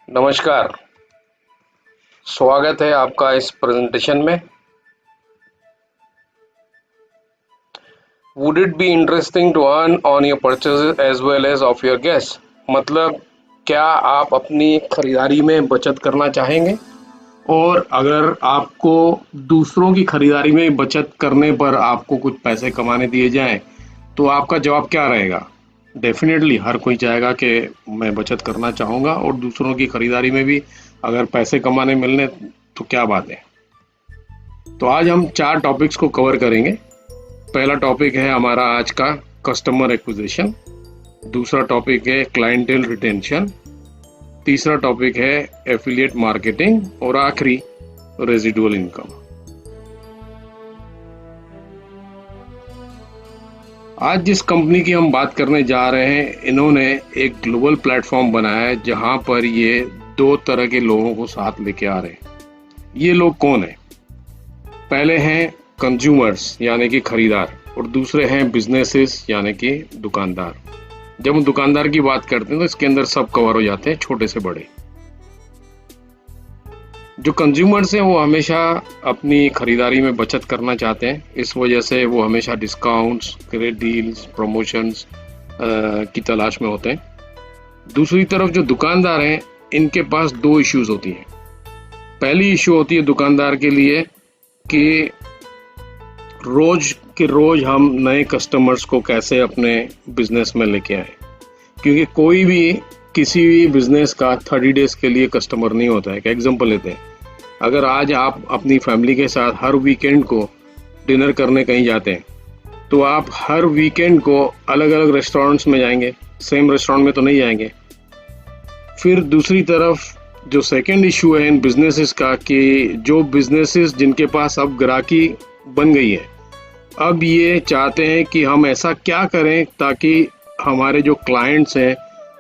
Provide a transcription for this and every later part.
नमस्कार, स्वागत है आपका इस प्रेजेंटेशन में। Would it be interesting to earn on your purchase as well as of your guest? मतलब क्या आप अपनी खरीदारी में बचत करना चाहेंगे? और अगर आपको दूसरों की खरीदारी में बचत करने पर आपको कुछ पैसे कमाने दिए जाएं, तो आपका जवाब क्या रहेगा? डेफिनेटली हर कोई चाहेगा कि मैं बचत करना चाहूँगा और दूसरों की खरीदारी में भी अगर पैसे कमाने मिलने तो क्या बात है। तो आज हम 4 टॉपिक्स को कवर करेंगे। पहला टॉपिक है हमारा आज का कस्टमर एक्विजिशन, दूसरा टॉपिक है क्लाइंटेल रिटेंशन, तीसरा टॉपिक है एफिलिएट मार्केटिंग और आखिरी रेजिडुअल इनकम। आज जिस कंपनी की हम बात करने जा रहे हैं, इन्होंने एक ग्लोबल प्लेटफॉर्म बनाया है जहां पर ये 2 तरह के लोगों को साथ लेके आ रहे हैं। ये लोग कौन है? पहले हैं कंज्यूमर्स यानी कि खरीदार और दूसरे हैं बिजनेसेस यानी कि दुकानदार। जब हम दुकानदार की बात करते हैं तो इसके अंदर सब कवर हो जाते हैं, छोटे से बड़े। जो कंज्यूमर्स हैं वो हमेशा अपनी खरीदारी में बचत करना चाहते हैं, इस वजह से वो हमेशा डिस्काउंट्स, ग्रेट डील्स, प्रमोशंस की तलाश में होते हैं। दूसरी तरफ जो दुकानदार हैं, इनके पास 2 इश्यूज होती हैं। पहली इश्यू होती है दुकानदार के लिए कि रोज के रोज हम नए कस्टमर्स को कैसे अपने बिजनेस में लेके आए, क्योंकि कोई भी किसी भी बिजनेस का 30 डेज के लिए कस्टमर नहीं होता है। एक एग्जांपल लेते हैं, अगर आज आप अपनी फैमिली के साथ हर वीकेंड को डिनर करने कहीं जाते हैं, तो आप हर वीकेंड को अलग अलग रेस्टोरेंट्स में जाएंगे, सेम रेस्टोरेंट में तो नहीं जाएंगे। फिर दूसरी तरफ जो सेकंड इशू है इन बिजनेसेस का कि जो बिजनेसेस जिनके पास अब ग्राहकी बन गई है, अब ये चाहते हैं कि हम ऐसा क्या करें ताकि हमारे जो क्लाइंट्स हैं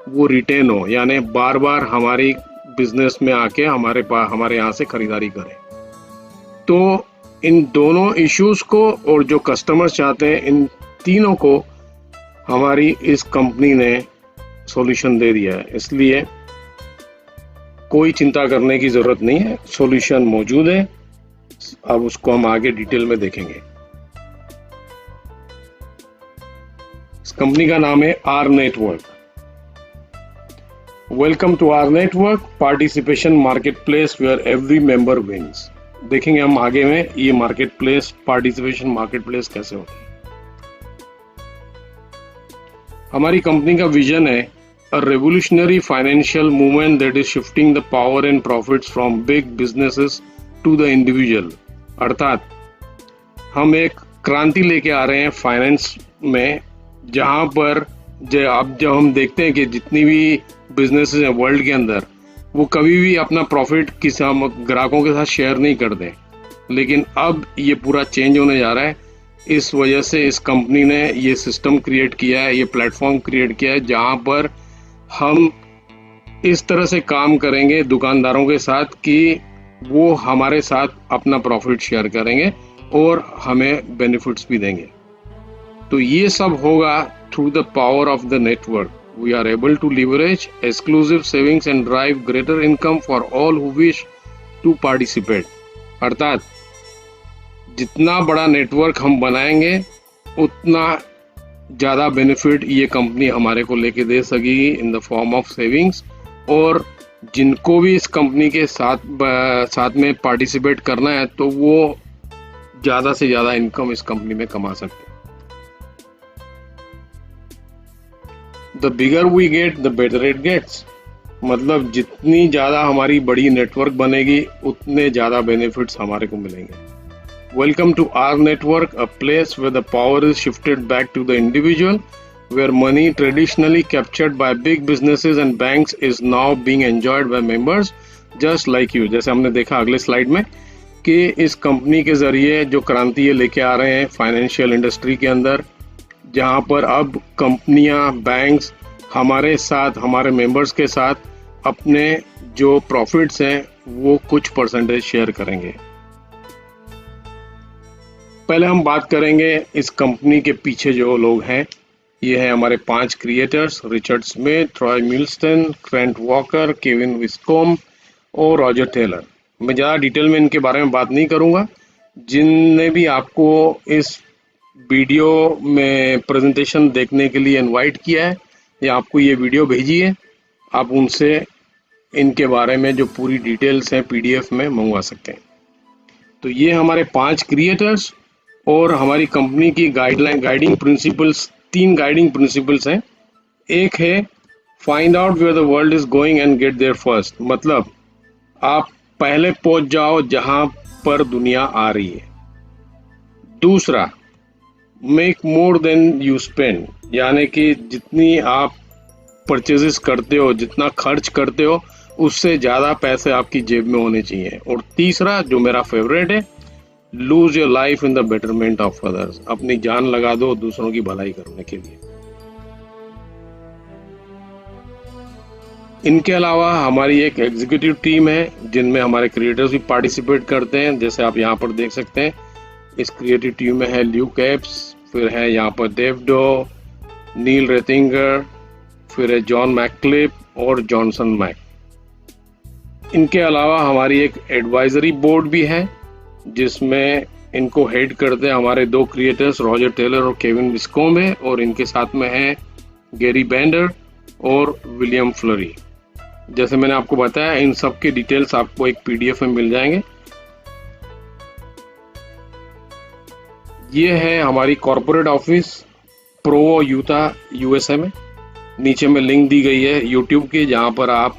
वो रिटेन हो, यानी बार बार हमारी बिजनेस में आके हमारे यहाँ से खरीदारी करें। तो इन दोनों इश्यूज को और जो कस्टमर्स चाहते हैं, इन तीनों को हमारी इस कंपनी ने सॉल्यूशन दे दिया है। इसलिए कोई चिंता करने की जरूरत नहीं है, सॉल्यूशन मौजूद है। अब उसको हम आगे डिटेल में देखेंगे। इस कंपनी का नाम है R network. Welcome to R network participation market place where every member wins. देखेंगे हम आगे में ये market place, participation market place कैसे होता है। हमारी कंपनी का विजन है a revolutionary financial movement that is shifting the power and profits from big businesses to the individual। अर्थात हम एक क्रांति लेके आ रहे हैं फाइनेंस में, जहां पर जब हम देखते हैं कि जितनी भी बिजनेसेस हैं वर्ल्ड के अंदर, वो कभी भी अपना प्रॉफिट किसी ग्राहकों के साथ शेयर नहीं करते, लेकिन अब ये पूरा चेंज होने जा रहा है। इस वजह से इस कंपनी ने ये सिस्टम क्रिएट किया है, ये प्लेटफॉर्म क्रिएट किया है जहां पर हम इस तरह से काम करेंगे दुकानदारों के साथ कि वो हमारे साथ अपना प्रॉफिट शेयर करेंगे और हमें बेनिफिट्स भी देंगे। तो ये सब होगा through the power of the network. We are able to leverage exclusive savings and drive greater income for all who wish to participate. अर्थात जितना बड़ा नेटवर्क हम बनाएंगे, उतना ज़्यादा बेनिफिट ये कंपनी हमारे को लेके दे सकेगी in the form of savings. और जिनको भी इस कंपनी के साथ में पार्टिसिपेट करना है, तो वो ज़्यादा से ज़्यादा इनकम इस कंपनी में कमा सकते हैं। The bigger we get the better it gets. मतलब जितनी ज़्यादा हमारी बड़ी नेटवर्क बनेगी, उतने ज़्यादा बेनिफिट्स हमारे को मिलेंगे। Welcome to our network, a place where the power is shifted back to the individual, where money traditionally captured by big businesses and banks is now being enjoyed by members just like you। जैसे हमने देखा अगले slide में कि इस company के जरिए जो क्रांति ये लेके आ रहे हैं फाइनेंशियल इंडस्ट्री के अंदर, जहां पर अब कंपनियां, बैंक्स हमारे साथ, हमारे मेंबर्स के साथ अपने जो प्रॉफिट्स हैं वो कुछ परसेंटेज शेयर करेंगे। पहले हम बात करेंगे इस कंपनी के पीछे जो लोग हैं, ये है हमारे 5 creators, Richard Smith, Troy Milston, Trent Walker, Kevin Wiscom और रॉजर टेलर। मैं ज़्यादा डिटेल में इनके बारे में बात नहीं करूँगा। जिनने भी आपको इस वीडियो में प्रेजेंटेशन देखने के लिए इनवाइट किया है या आपको ये वीडियो भेजी है, आप उनसे इनके बारे में जो पूरी डिटेल्स हैं PDF में मंगवा सकते हैं। तो ये हमारे 5 क्रिएटर्स और हमारी कंपनी की गाइडिंग प्रिंसिपल्स, 3 गाइडिंग प्रिंसिपल्स हैं। एक है find out where the world is going and get there first, मतलब आप पहले पहुंच जाओ जहां पर दुनिया आ रही है। दूसरा, make more than you spend, यानी कि जितनी आप परचेजेस करते हो, जितना खर्च करते हो, उससे ज़्यादा पैसे आपकी जेब में होने चाहिए। और तीसरा, जो मेरा फेवरेट है, lose your life in the betterment of others, अपनी जान लगा दो दूसरों की भलाई करने के लिए। इनके अलावा हमारी एक एग्जीक्यूटिव टीम है जिनमें हमारे क्रिएटर्स भी पार्टिसिपेट करते हैं, जैसे आप यहाँ पर देख सकते हैं। इस क्रिएटिव टीम में है ल्यूक एप्स, फिर है यहाँ पर डेव डो, नील रेथिंगर, फिर है जॉन मैकक्लिप और जॉनसन मैक। इनके अलावा हमारी एक एडवाइजरी बोर्ड भी है जिसमें इनको हेड करते हैं हमारे 2 क्रिएटर्स, रॉजर टेलर और केविन विस्कॉम है, और इनके साथ में है गैरी बेंडर और विलियम फ्लरी। जैसे मैंने आपको बताया, इन सब के डिटेल्स आपको एक PDF में मिल जाएंगे। ये है हमारी कॉर्पोरेट ऑफिस प्रोवो यूटा USA में। नीचे में लिंक दी गई है YouTube की, जहां पर आप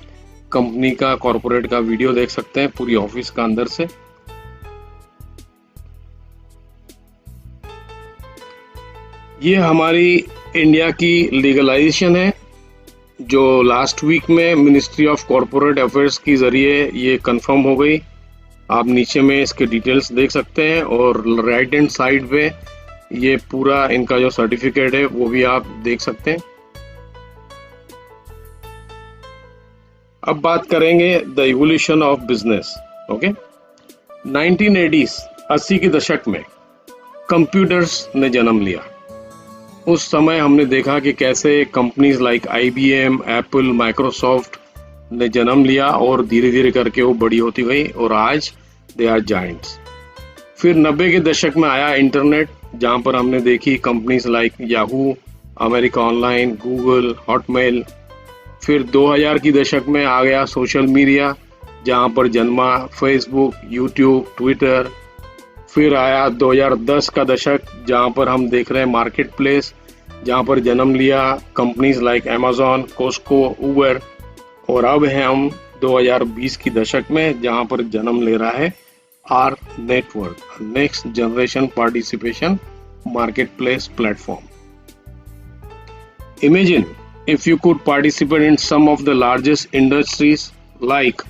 कंपनी का कॉर्पोरेट का वीडियो देख सकते हैं पूरी ऑफिस का अंदर से। ये हमारी इंडिया की लीगलाइजेशन है जो लास्ट वीक में मिनिस्ट्री ऑफ कॉर्पोरेट अफेयर्स के जरिए ये कंफर्म हो गई। आप नीचे में इसके डिटेल्स देख सकते हैं और राइट हैंड साइड पे ये पूरा इनका जो सर्टिफिकेट है वो भी आप देख सकते हैं। अब बात करेंगे the evolution of business. Okay, 80 के दशक में कंप्यूटर्स ने जन्म लिया। उस समय हमने देखा कि कैसे companies like IBM, Apple, Microsoft ने जन्म लिया और धीरे धीरे करके वो बड़ी होती गई और आज दे आर जायंट्स। फिर 90 के दशक में आया इंटरनेट, जहां पर हमने देखी companies like Yahoo, America online, Google, Hotmail. फिर 2000 की दशक में आ गया सोशल मीडिया, जहां पर जन्मा फेसबुक, यूट्यूब, ट्विटर। फिर आया 2010 का दशक, जहां पर हम देख रहे हैं मार्केट प्लेस, जहां पर जन्म लिया कंपनीज लाइक अमेजॉन, कोस्को, उबर। और अब है हम 2020 की दशक में, जहां पर जन्म ले रहा है R network, next generation participation market place platform. Imagine if you could participate in some of the largest industries like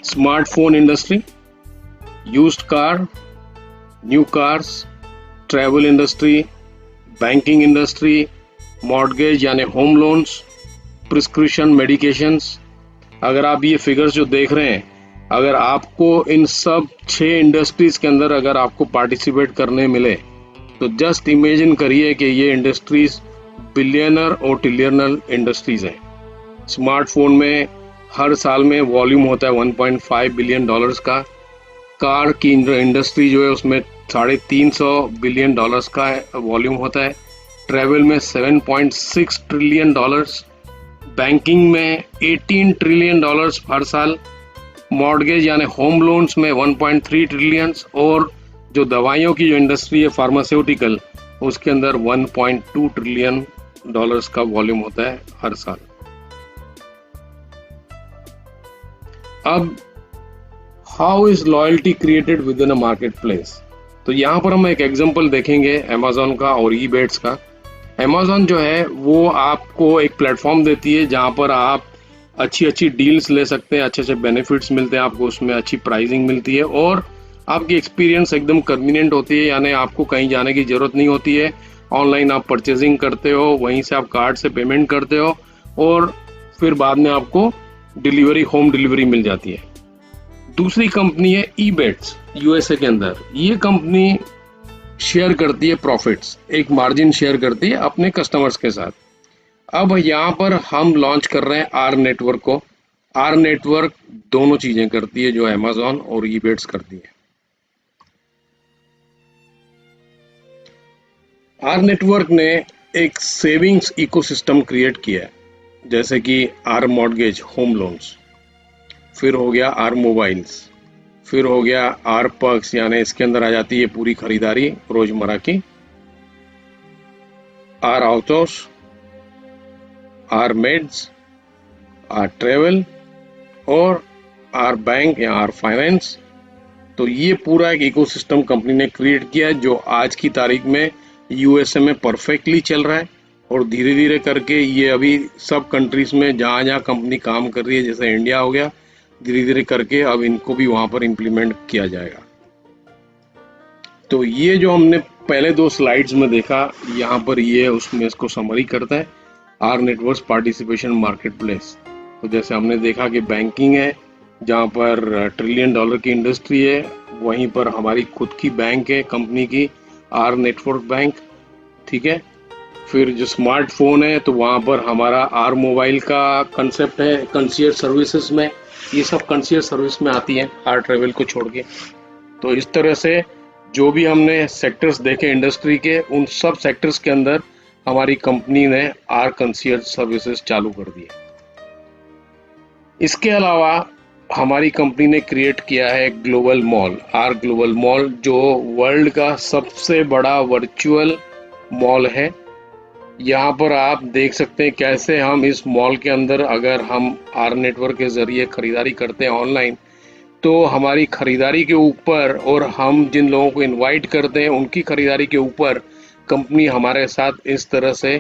smartphone industry, used car, new cars, travel industry, banking industry, mortgage यानी home loans, prescription medications। अगर आप ये figures जो देख रहे हैं, अगर आपको इन सब 6 इंडस्ट्रीज के अंदर अगर आपको पार्टिसिपेट करने मिले, तो जस्ट इमेजिन करिए कि ये इंडस्ट्रीज बिलियनर और ट्रिलियनर इंडस्ट्रीज हैं। स्मार्टफोन में हर साल में वॉल्यूम होता है $1.5 बिलियन का। कार की इंडस्ट्री जो है उसमें $350 बिलियन का वॉल्यूम होता है। ट्रैवल में $7.6 ट्रिलियन, बैंकिंग में $18 ट्रिलियन हर साल, मॉर्गेज यानी होम लोन्स में 1.3 ट्रिलियन, और जो दवाइयों की जो इंडस्ट्री है फार्मास्यूटिकल, उसके अंदर $1.2 ट्रिलियन का वॉल्यूम होता है हर साल। अब how is loyalty created with in a market place, तो यहाँ पर हम एक एग्जांपल देखेंगे अमेजोन का और ईबेट्स का। अमेजोन जो है वो आपको एक प्लेटफॉर्म देती है जहाँ पर आप अच्छी डील्स ले सकते हैं, अच्छे बेनिफिट्स मिलते हैं आपको, उसमें अच्छी प्राइसिंग मिलती है और आपकी एक्सपीरियंस एकदम कन्वीनियंट होती है, यानी आपको कहीं जाने की जरूरत नहीं होती है। ऑनलाइन आप परचेजिंग करते हो, वहीं से आप कार्ड से पेमेंट करते हो और फिर बाद में आपको डिलीवरी, होम डिलीवरी मिल जाती है। दूसरी कंपनी है ईबेट्स USA के अंदर। ये कंपनी शेयर करती है प्रॉफिट्स, एक मार्जिन शेयर करती है अपने कस्टमर्स के साथ। अब यहाँ पर हम लॉन्च कर रहे हैं आर नेटवर्क को। आर नेटवर्क दोनों चीजें करती है जो अमेजॉन और ईबेट्स करती है। आर नेटवर्क ने एक सेविंग्स इकोसिस्टम क्रिएट किया है, जैसे कि आर मॉर्गेज होम लोन्स, फिर हो गया आर मोबाइल्स, फिर हो गया आर पर्क्स, यानी इसके अंदर आ जाती है पूरी खरीदारी रोजमर्रा की, or autos, or meds, or travel और आर बैंक या आर फाइनेंस। तो ये पूरा एक इकोसिस्टम कंपनी ने क्रिएट किया है जो आज की तारीख में यूएसए में परफेक्टली चल रहा है, और धीरे धीरे करके ये अभी सब कंट्रीज में जहाँ जहाँ कंपनी काम कर रही है, जैसे इंडिया हो गया, धीरे धीरे करके अब इनको भी वहां पर इम्प्लीमेंट किया जाएगा। तो ये जो हमने पहले 2 स्लाइड्स में देखा, यहाँ पर ये उसमें इसको समरी करता है, R networks participation market place. तो जैसे हमने देखा कि बैंकिंग है जहाँ पर $1 ट्रिलियन की इंडस्ट्री है, वहीं पर हमारी खुद की बैंक है कंपनी की, आर नेटवर्क बैंक, ठीक है। फिर जो स्मार्टफोन है तो वहाँ पर हमारा आर मोबाइल का कंसेप्ट है कंसीयर सर्विसेज में, ये सब कंसीयर सर्विस में आती है आर ट्रेवल को छोड़ के। तो इस तरह से जो भी हमने सेक्टर्स देखे इंडस्ट्री के, उन सब सेक्टर्स के अंदर हमारी कंपनी ने आर कंसीयर सर्विसेज चालू कर दी है। इसके अलावा हमारी कंपनी ने क्रिएट किया है global mall, R global mall, जो वर्ल्ड का सबसे बड़ा वर्चुअल मॉल है। यहाँ पर आप देख सकते हैं कैसे हम इस मॉल के अंदर अगर हम आर नेटवर्क के जरिए खरीदारी करते हैं ऑनलाइन, तो हमारी खरीदारी के ऊपर और हम जिन लोगों को इनवाइट करते हैं उनकी खरीदारी के ऊपर कंपनी हमारे साथ इस तरह से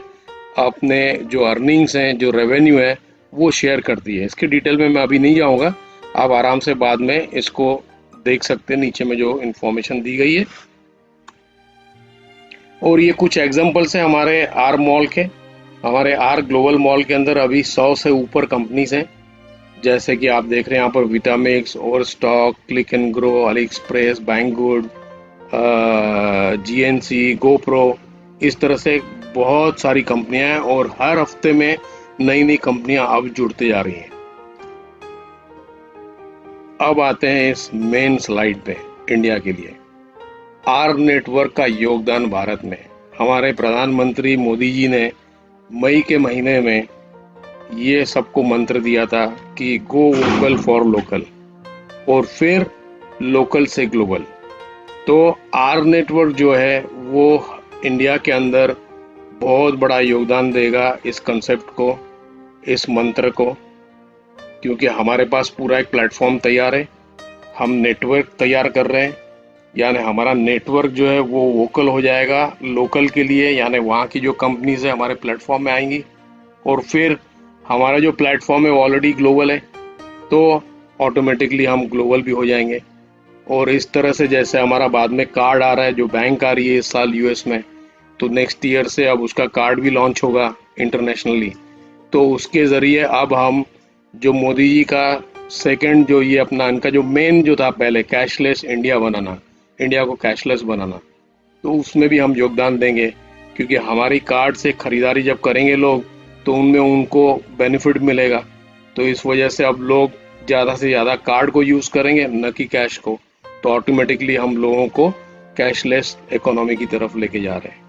अपने जो अर्निंग्स हैं, जो रेवेन्यू है, वो शेयर करती है। इसके डिटेल में मैं अभी नहीं जाऊँगा, आप आराम से बाद में इसको देख सकते हैं, नीचे में जो इन्फॉर्मेशन दी गई है। और ये कुछ एग्जांपल्स हैं हमारे आर मॉल के। हमारे आर ग्लोबल मॉल के अंदर अभी 100 से ऊपर कंपनीज हैं, जैसे कि आप देख रहे हैं यहाँ पर Vitamix, Overstock, click and grow, Ali express, बैंगगुड, GNC, GoPro, इस तरह से बहुत सारी कंपनियां हैं और हर हफ्ते में नई नई कंपनियां अब जुड़ते जा रही हैं। अब आते हैं इस मेन स्लाइड पे इंडिया के लिए आर नेटवर्क का योगदान भारत में। हमारे प्रधानमंत्री मोदी जी ने मई के महीने में ये सबको मंत्र दिया था कि गो वोकल फॉर लोकल, और फिर लोकल से ग्लोबल। तो आर नेटवर्क जो है वो इंडिया के अंदर बहुत बड़ा योगदान देगा इस कंसेप्ट को, इस मंत्र को, क्योंकि हमारे पास पूरा एक प्लेटफॉर्म तैयार है, हम नेटवर्क तैयार कर रहे हैं, यानी हमारा नेटवर्क जो है वो वोकल हो जाएगा लोकल के लिए, यानी वहाँ की जो कंपनीज है हमारे प्लेटफॉर्म में आएंगी, और फिर हमारा जो प्लेटफॉर्म है वो ऑलरेडी ग्लोबल है, तो ऑटोमेटिकली हम ग्लोबल भी हो जाएंगे। और इस तरह से जैसे हमारा बाद में कार्ड आ रहा है, जो बैंक आ रही है इस साल यूएस में, तो नेक्स्ट ईयर से अब उसका कार्ड भी लॉन्च होगा इंटरनेशनली। तो उसके ज़रिए अब हम जो मोदी जी का सेकंड जो ये अपना इनका जो मेन जो था पहले कैशलेस इंडिया बनाना, इंडिया को कैशलेस बनाना, तो उसमें भी हम योगदान देंगे, क्योंकि हमारी कार्ड से खरीदारी जब करेंगे लोग तो उनमें उनको बेनिफिट मिलेगा। तो इस वजह से अब लोग ज़्यादा से ज़्यादा कार्ड को यूज़ करेंगे न कि कैश को, तो ऑटोमेटिकली हम लोगों को कैशलेस इकोनॉमी की तरफ लेके जा रहे हैं।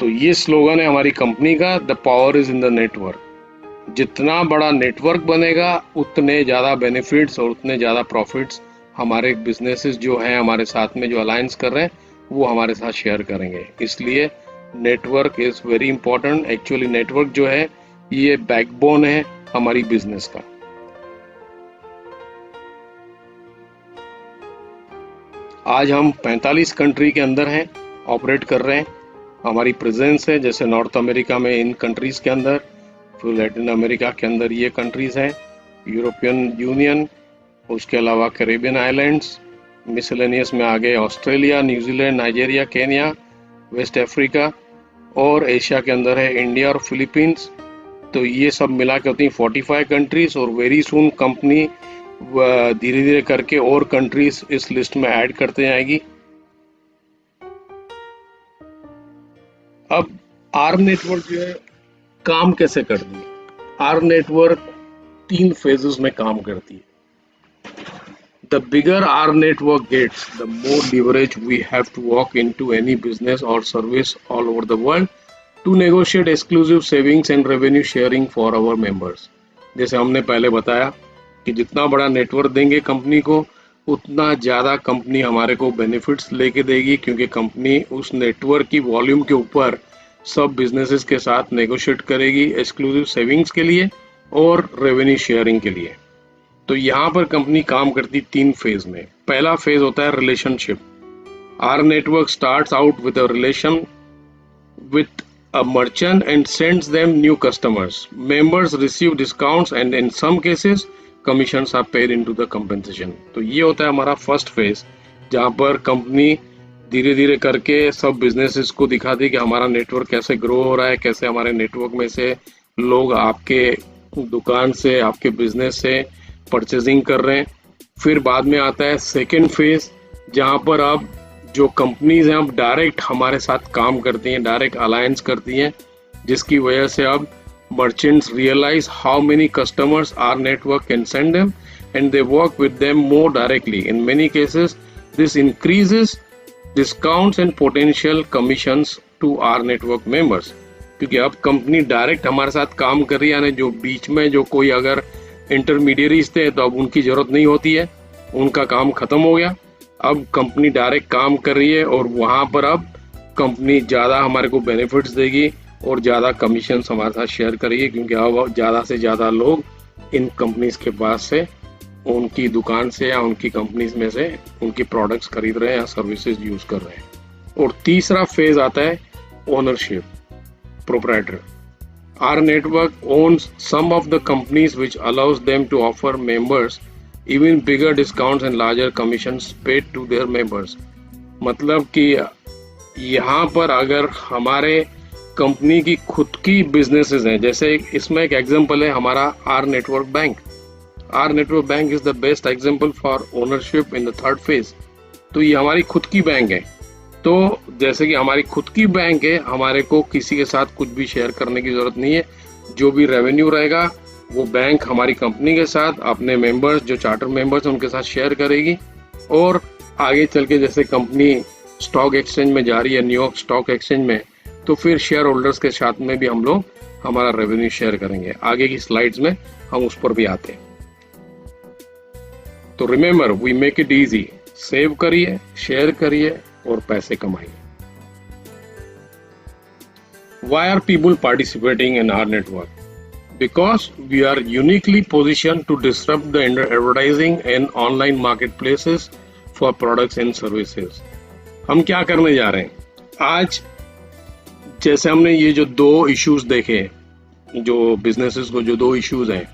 तो ये स्लोगन है हमारी कंपनी का, the power is in the network. जितना बड़ा नेटवर्क बनेगा उतने ज़्यादा बेनिफिट्स और उतने ज़्यादा प्रॉफिट्स हमारे बिजनेसेस जो हैं हमारे साथ में जो अलायंस कर रहे हैं वो हमारे साथ शेयर करेंगे। इसलिए network is very important. Actually network जो है ये बैकबोन है हमारी बिजनेस का। आज हम 45 कंट्री के अंदर हैं, ऑपरेट कर रहे हैं, हमारी प्रेजेंस है, जैसे नॉर्थ अमेरिका में इन कंट्रीज के अंदर, फिर लैटिन अमेरिका के अंदर ये कंट्रीज हैं, यूरोपियन यूनियन, उसके अलावा कैरेबियन आइलैंड्स, मिसलेनियस में आ गए Australia, New Zealand, Nigeria, Kenya, West Africa, और एशिया के अंदर है इंडिया और फिलीपींस। तो ये सब मिला के होती हैं 45 कंट्रीज। और वेरी सून कंपनी धीरे धीरे करके और कंट्रीज इस लिस्ट में ऐड करते जाएगी। अब आर नेटवर्क जो है काम कैसे करती है? आर नेटवर्क 3 फेजेस में काम करती है। The bigger our network gets, the more leverage we have to walk into any business or service all over the world to negotiate exclusive savings and revenue sharing for our members. जैसे हमने पहले बताया कि जितना बड़ा network देंगे company को, उतना ज़्यादा कंपनी हमारे को बेनिफिट्स लेके देगी, क्योंकि कंपनी उस नेटवर्क की वॉल्यूम के ऊपर सब बिजनेसेस के साथ नेगोशिएट करेगी एक्सक्लूसिव सेविंग्स के लिए और रेवेन्यू शेयरिंग के लिए। तो यहाँ पर कंपनी काम करती 3 फेज में। पहला फेज होता है relationship. Our network starts out with a relation with a merchant and sends them new customers. Members receive discounts and in some cases commissions are paid into the compensation. तो ये होता है हमारा first phase, जहाँ पर company धीरे धीरे करके सब बिजनेसेस को दिखाती है कि हमारा नेटवर्क कैसे ग्रो हो रहा है, कैसे हमारे नेटवर्क में से लोग आपके दुकान से, आपके बिजनेस से परचेजिंग कर रहे हैं। फिर बाद में आता है सेकेंड फेज, जहाँ पर अब जो कंपनीज हैं अब डायरेक्ट हमारे साथ काम करती हैं, डायरेक्ट अलायंस करती हैं, जिसकी वजह से अब merchants realise how many customers R network can send them and they work with them more directly. In many cases this increases discounts and potential commissions to R network members, क्योंकि अब company direct हमारे साथ काम कर रही है, यानी जो बीच में जो कोई अगर इंटरमीडियरीज थे तो अब उनकी जरूरत नहीं होती है, उनका काम खत्म हो गया। अब कंपनी डायरेक्ट काम कर रही है और वहां पर अब कंपनी ज़्यादा हमारे को बेनिफिट्स देगी और ज़्यादा कमीशन हमारे साथ शेयर करेगी, क्योंकि अब ज़्यादा से ज़्यादा लोग इन कंपनीज के पास से, उनकी दुकान से या उनकी कंपनीज में से उनकी प्रोडक्ट्स खरीद रहे हैं या सर्विसेज यूज कर रहे हैं। और तीसरा फेज आता है ownership, proprietor. Our network owns some of the companies, which allows them to offer members even bigger discounts and larger commissions paid to their members. मतलब कि यहाँ पर अगर हमारे कंपनी की खुद की बिजनेसेस हैं, जैसे इसमें एक एग्जांपल है हमारा R network bank. R network bank is the best example for ownership in the third phase. तो ये हमारी खुद की बैंक है। तो जैसे कि हमारी खुद की बैंक है, हमारे को किसी के साथ कुछ भी शेयर करने की जरूरत नहीं है। जो भी रेवेन्यू रहेगा वो बैंक हमारी कंपनी के साथ अपने मेंबर्स, जो चार्टर मेंबर्स हैं, उनके साथ शेयर करेगी। और आगे चल के जैसे कंपनी स्टॉक एक्सचेंज में जा रही है, न्यूयॉर्क स्टॉक एक्सचेंज में, तो फिर शेयर होल्डर्स के साथ में भी हम लोग हमारा रेवेन्यू शेयर करेंगे। आगे की स्लाइड्स में हम उस पर भी आते हैं। तो remember, we make it easy. Save करिए, शेयर करिए और पैसे कमाइए। Why are people participating in our network? Because we are uniquely positioned to disrupt the advertising and online marketplaces for products and services. हम क्या करने जा रहे हैं आज? जैसे हमने ये जो 2 इश्यूज देखे, जो बिजनेसेस को जो 2 इश्यूज हैं,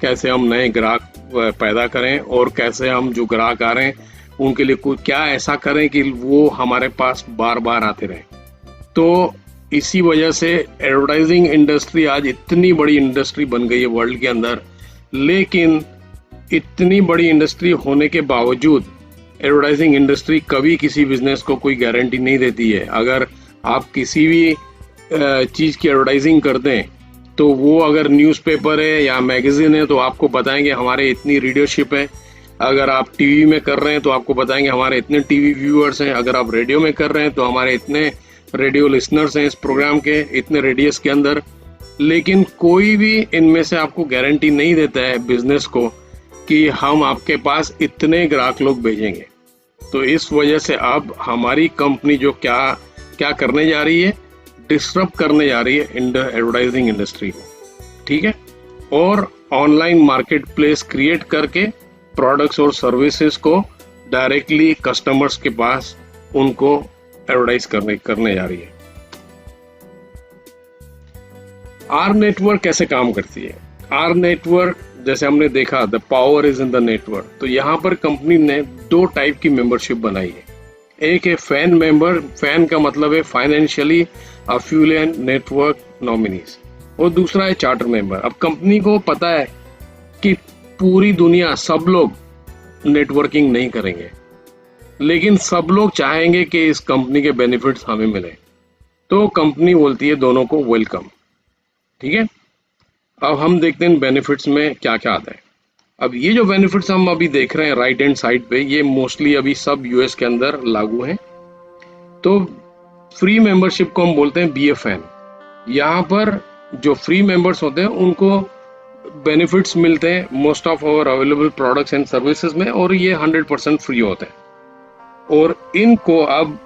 कैसे हम नए ग्राहक पैदा करें और कैसे हम जो ग्राहक आ रहे हैं उनके लिए कुछ क्या ऐसा करें कि वो हमारे पास बार बार आते रहें। तो इसी वजह से एडवर्टाइजिंग इंडस्ट्री आज इतनी बड़ी इंडस्ट्री बन गई है वर्ल्ड के अंदर। लेकिन इतनी बड़ी इंडस्ट्री होने के बावजूद एडवर्टाइजिंग इंडस्ट्री कभी किसी बिजनेस को कोई गारंटी नहीं देती है। अगर आप किसी भी चीज़ की एडवर्टाइजिंग करते हैं तो वो अगर न्यूज़पेपर है या मैगजीन है तो आपको बताएंगे हमारे इतनी रीडरशिप है। अगर आप टीवी में कर रहे हैं तो आपको बताएंगे हमारे इतने टीवी व्यूअर्स हैं। अगर आप रेडियो में कर रहे हैं तो हमारे इतने रेडियो लिसनर्स हैं इस प्रोग्राम के, इतने रेडियस के अंदर। लेकिन कोई भी इनमें से आपको गारंटी नहीं देता है बिजनेस को कि हम आपके पास इतने ग्राहक लोग भेजेंगे। तो इस वजह से अब हमारी कंपनी जो क्या करने जा रही है, डिसरप्ट करने जा रही है एडवर्टाइजिंग इंडस्ट्री को, ठीक है। और ऑनलाइन मार्केट प्लेस क्रिएट करके प्रोडक्ट्स और सर्विसेज को डायरेक्टली कस्टमर्स के पास उनको एडवर्टाइज करने जा रही है। आर नेटवर्क कैसे काम करती है? आर नेटवर्क जैसे हमने देखा, the power is in the network. तो यहाँ पर कंपनी ने 2 टाइप की मेंबरशिप बनाई है। एक है फैन मेंबर, फैन का मतलब है फाइनेंशियली अफिलिएट नेटवर्क नॉमिनीज, और दूसरा है चार्टर मेंबर। अब कंपनी को पता है कि पूरी दुनिया सब लोग नेटवर्किंग नहीं करेंगे, लेकिन सब लोग चाहेंगे कि इस कंपनी के बेनिफिट्स हमें मिले, तो कंपनी बोलती है दोनों को वेलकम। ठीक है, अब हम देखते हैं बेनिफिट्स में क्या क्या आता है। अब ये जो बेनिफिट्स हम अभी देख रहे हैं राइट हैंड साइड पे, ये मोस्टली अभी सब यूएस के अंदर लागू हैं। तो फ्री मेंबरशिप को हम बोलते हैं BFN। यहाँ पर जो फ्री मेंबर्स होते हैं उनको बेनिफिट्स मिलते हैं most of our available products and services में, और ये 100% फ्री होते हैं। और इनको अब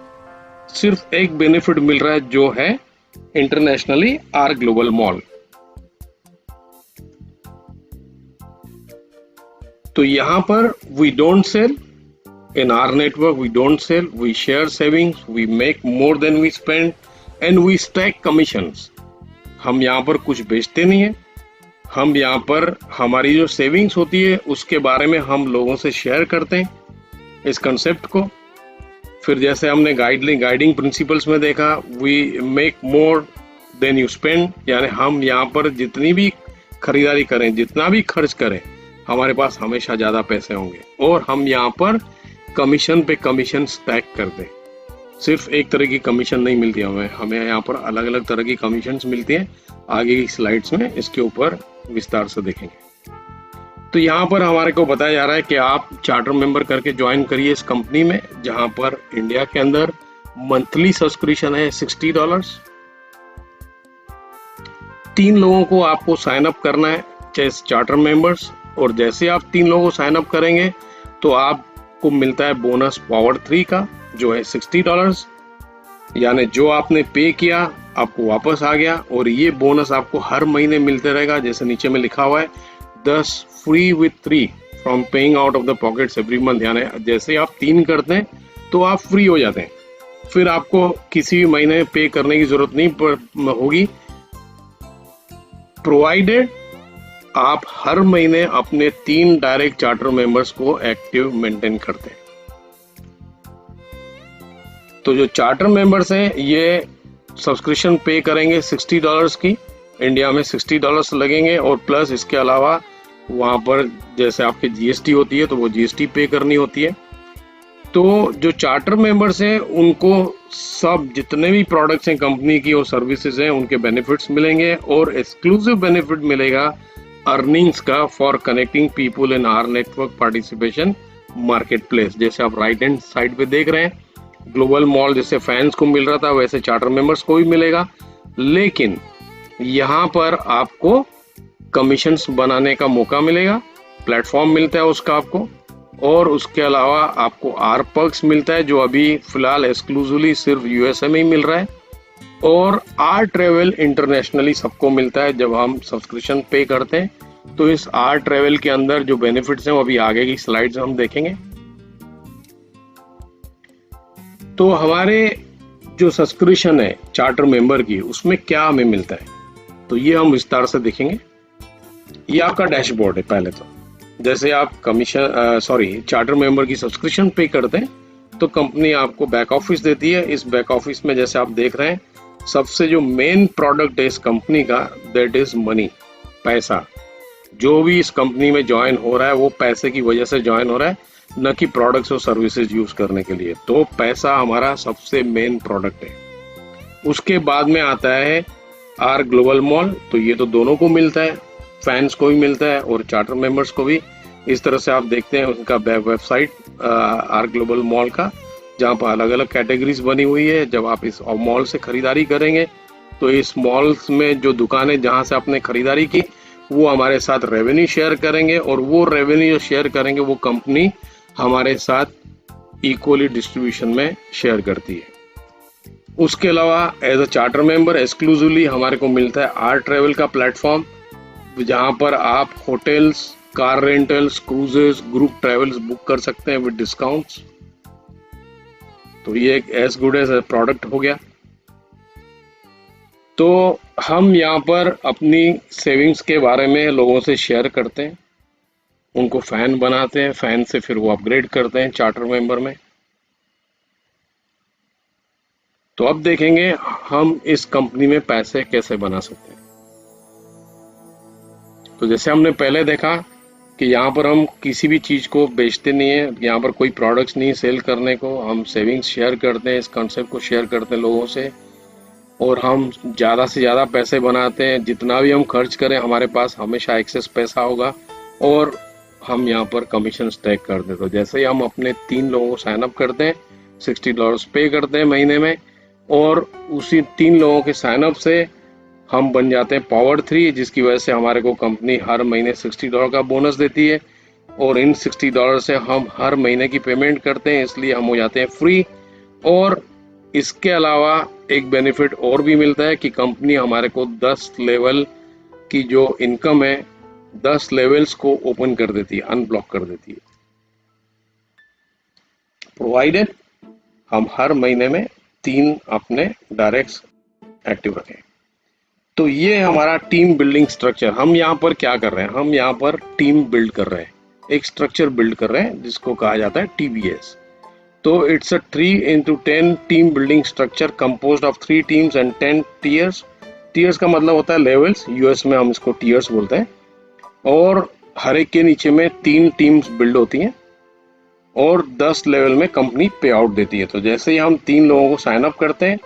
सिर्फ एक बेनिफिट मिल रहा है जो है इंटरनेशनली आर ग्लोबल मॉल। तो यहां पर we don't sell in R network, we don't sell, we share savings, we make more than we spend and we stack commissions. हम यहाँ पर कुछ बेचते नहीं है, हम यहाँ पर हमारी जो सेविंग्स होती है उसके बारे में हम लोगों से शेयर करते हैं इस कंसेप्ट को। फिर जैसे हमने गाइडिंग प्रिंसिपल्स में देखा, we make more than you spend, यानी हम यहाँ पर जितनी भी खरीदारी करें, जितना भी खर्च करें, हमारे पास हमेशा ज्यादा पैसे होंगे। और हम यहाँ पर कमीशन पे कमीशन स्टैक करते हैं। सिर्फ एक तरह की कमीशन नहीं मिलती हमें यहाँ पर अलग अलग तरह की कमीशन मिलती है। आगे की स्लाइड्स में इसके ऊपर विस्तार से देखेंगे। तो यहाँ पर हमारे को बताया जा रहा है कि आप चार्टर मेंबर करके ज्वाइन करिए इस कंपनी में, जहां पर इंडिया के अंदर मंथली सब्सक्रिप्शन है $60। 3 लोगों को आपको साइन अप करना है चार्टर मेंबर्स, और जैसे आप 3 लोगों को साइन अप करेंगे तो आपको मिलता है बोनस पावर 3 का, जो है $60। यानी जो आपने पे किया आपको वापस आ गया, और ये बोनस आपको हर महीने मिलते रहेगा। जैसे नीचे में लिखा हुआ है 10 free with 3 from paying out of the pockets every month, यानी जैसे आप 3 करते हैं तो आप फ्री हो जाते हैं, फिर आपको किसी भी महीने पे करने की जरूरत नहीं होगी, प्रोवाइडेड आप हर महीने अपने 3 डायरेक्ट चार्टर मेंबर्स को एक्टिव मेंटेन करते हैं। तो जो चार्टर मेंबर्स हैं ये सब्सक्रिप्शन पे करेंगे $60 की, इंडिया में $60 लगेंगे, और प्लस इसके अलावा वहां पर जैसे आपके GST होती है तो वो GST पे करनी होती है। तो जो चार्टर मेंबर्स हैं उनको सब जितने भी प्रोडक्ट्स हैं कंपनी की और सर्विसेज हैं उनके बेनिफिट्स मिलेंगे, और एक्सक्लूसिव बेनिफिट मिलेगा अर्निंग्स का for connecting people in our network participation market place. जैसे आप राइट हैंड साइड पे देख रहे हैं, ग्लोबल मॉल जैसे फैंस को मिल रहा था वैसे चार्टर मेंबर्स को भी मिलेगा, लेकिन यहाँ पर आपको कमीशंस बनाने का मौका मिलेगा, प्लेटफॉर्म मिलता है उसका आपको, और उसके अलावा आपको आर पर्क्स मिलता है जो अभी फिलहाल एक्सक्लूसिवली सिर्फ USA में ही मिल रहा है, और आर ट्रेवल इंटरनेशनली सबको मिलता है जब हम सब्सक्रिप्शन पे करते हैं। तो इस आर ट्रेवल के अंदर जो बेनिफिट्स हैं वो अभी आगे की स्लाइड्स हम देखेंगे। तो हमारे जो सब्सक्रिप्शन है चार्टर मेंबर की उसमें क्या हमें मिलता है, तो ये हम विस्तार से देखेंगे। ये आपका डैशबोर्ड है। पहले तो जैसे आप चार्टर मेंबर की सब्सक्रिप्शन पे करते हैं तो कंपनी आपको बैक ऑफिस देती है। इस बैक ऑफिस में जैसे आप देख रहे हैं सबसे जो मेन प्रोडक्ट है इस कंपनी का, दैट इज मनी, पैसा। जो भी इस कंपनी में ज्वाइन हो रहा है वो पैसे की वजह से ज्वाइन हो रहा है, न कि प्रोडक्ट्स और सर्विसेज यूज करने के लिए। तो पैसा हमारा सबसे मेन प्रोडक्ट है। उसके बाद में आता है आर ग्लोबल मॉल, तो ये तो दोनों को मिलता है, फैंस को भी मिलता है और चार्टर मेंबर्स को भी। इस तरह से आप देखते हैं उनका वेबसाइट आर ग्लोबल मॉल का, जहाँ पर अलग अलग कैटेगरीज बनी हुई है। जब आप इस मॉल से खरीदारी करेंगे तो इस मॉल्स में जो दुकानें जहाँ से आपने खरीदारी की वो हमारे साथ रेवेन्यू शेयर करेंगे, और वो रेवेन्यू जो शेयर करेंगे वो कंपनी हमारे साथ इक्वली डिस्ट्रीब्यूशन में शेयर करती है। उसके अलावा as a charter member exclusively हमारे को मिलता है आर ट्रेवल का प्लेटफॉर्म, जहां पर आप hotels, car rentals, cruises, group travels book कर सकते हैं विद डिस्काउंट्स। तो ये एक एज गुड एज प्रोडक्ट हो गया। तो हम यहाँ पर अपनी सेविंग्स के बारे में लोगों से शेयर करते हैं, उनको फैन बनाते हैं, फैन से फिर वो अपग्रेड करते हैं चार्टर मेंबर में। तो अब देखेंगे हम इस कंपनी में पैसे कैसे बना सकते हैं। तो जैसे हमने पहले देखा कि यहाँ पर हम किसी भी चीज़ को बेचते नहीं है, यहाँ पर कोई प्रोडक्ट्स नहीं सेल करने को, हम सेविंग्स शेयर करते हैं, इस कॉन्सेप्ट को शेयर करते हैं लोगों से, और हम ज़्यादा से ज़्यादा पैसे बनाते हैं। जितना भी हम खर्च करें हमारे पास हमेशा एक्सेस पैसा होगा, और हम यहाँ पर कमीशन स्टैक कर देते। तो जैसे ही हम अपने 3 लोगों को साइन अप करते हैं, $60 पे करते हैं महीने में, और उसी 3 लोगों के साइन अप से हम बन जाते हैं पावर 3, जिसकी वजह से हमारे को कंपनी हर महीने $60 का बोनस देती है, और इन $60 से हम हर महीने की पेमेंट करते हैं, इसलिए हम हो जाते हैं फ्री। और इसके अलावा एक बेनिफिट और भी मिलता है कि कंपनी हमारे को 10 लेवल की जो इनकम है, 10 लेवल्स को ओपन कर देती है, अनब्लॉक कर देती है, प्रोवाइडेड हम हर महीने में 3 अपने डायरेक्ट्स एक्टिव रखें। तो ये हमारा टीम बिल्डिंग स्ट्रक्चर। हम यहाँ पर क्या कर रहे हैं, हम यहाँ पर टीम बिल्ड कर रहे हैं, एक स्ट्रक्चर बिल्ड कर रहे हैं जिसको कहा जाता है TBS। तो it's a 3x10 team building structure composed of 3 teams and 10 tears. Tears का मतलब होता है लेवल्स, यूएस में हम इसको टीयर्स बोलते हैं। और हर एक के नीचे में 3 टीम्स बिल्ड होती हैं, और 10 लेवल में कंपनी पे आउट देती है। तो जैसे ही हम 3 लोगों को साइन अप करते हैं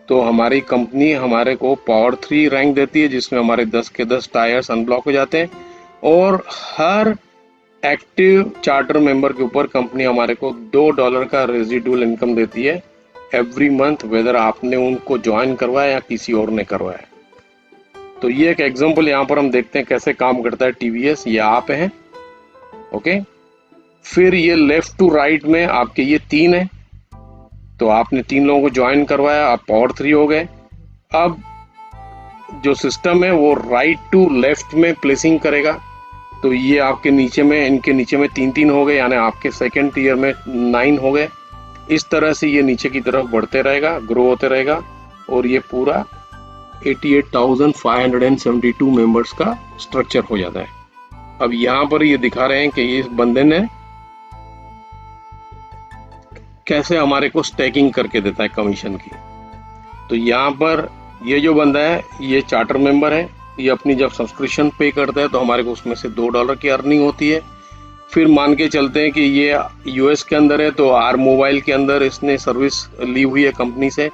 तो हमारी कंपनी हमारे को पावर 3 रैंक देती है, जिसमें हमारे 10 के 10 टायर्स अनब्लॉक हो जाते हैं, और हर एक्टिव चार्टर मेंबर के ऊपर कंपनी हमारे को $2 का रेजिडुअल इनकम देती है एवरी मंथ, वेदर आपने उनको ज्वाइन करवाया या किसी और ने करवाया। तो ये एक एग्जांपल यहाँ पर हम देखते हैं कैसे काम करता है TBS। ये आप हैं, ओके। फिर ये लेफ्ट टू राइट में आपके ये 3 है, तो आपने 3 लोगों को ज्वाइन करवाया, आप पावर 3 हो गए। अब जो सिस्टम है वो राइट टू लेफ्ट में प्लेसिंग करेगा, तो ये आपके नीचे में, इनके नीचे में 3-3 हो गए, यानी आपके सेकंड टीयर में 9 हो गए। इस तरह से ये नीचे की तरफ बढ़ते रहेगा, ग्रो होते रहेगा, और ये पूरा 88,572 मेंबर्स का स्ट्रक्चर हो जाता है। अब यहाँ पर ये दिखा रहे हैं कि इस बंदे ने कैसे हमारे को स्टैकिंग करके देता है कमीशन की। तो यहाँ पर ये जो बंदा है ये चार्टर मेंबर है, ये अपनी जब सब्सक्रिप्शन पे करता है तो हमारे को उसमें से $2 की अर्निंग होती है। फिर मान के चलते हैं कि ये यूएस के अंदर है, तो आर मोबाइल के अंदर इसने सर्विस ली हुई है कंपनी से,